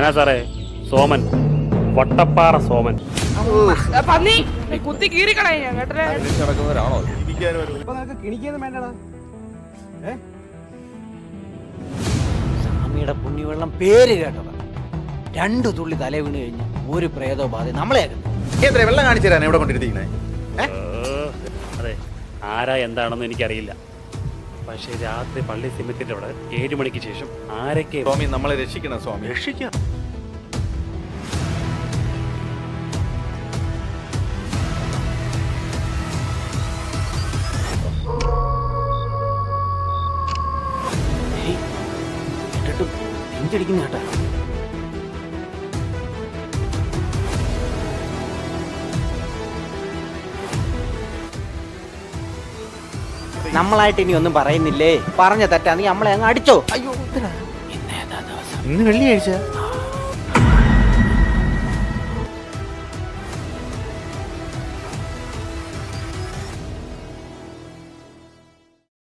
ഞാനാ സാറേ, സോമൻ, വട്ടപ്പാറ സോമൻ. പന്നി കുത്തി കീറിക്കളയ ഞാൻ കേട്ടേ. നടക്കുന്നവരാണോ? സ്വാമിയുടെ പുണ്യവെള്ളം പേര് കേട്ടത് 2 തുള്ളി തല വീണ് കഴിഞ്ഞ് ഒരു പ്രേതോപാധി നമ്മളെ വെള്ളം കാണിച്ചു തരാൻ എവിടെ കൊണ്ടിരുത്തിക്കണേ? അതെ, ആരാ എന്താണെന്ന് എനിക്കറിയില്ല. പക്ഷേ രാത്രി പള്ളി സിമത്തിന്റെ അവിടെ 7 മണിക്ക് ശേഷം ആരൊക്കെ സ്വാമി നമ്മളെ രക്ഷിക്കണം സ്വാമി. രക്ഷിക്കാം. നെഞ്ചടിക്കുന്ന കേട്ടാ. നമ്മളായിട്ട് ഇനി ഒന്നും പറയുന്നില്ലേ? പറഞ്ഞ തെറ്റാണെങ്കിൽ നമ്മളെ അങ്ങ് അടിച്ചോ. അയ്യോ, ഇന്ന് വെള്ളിയാഴ്ച.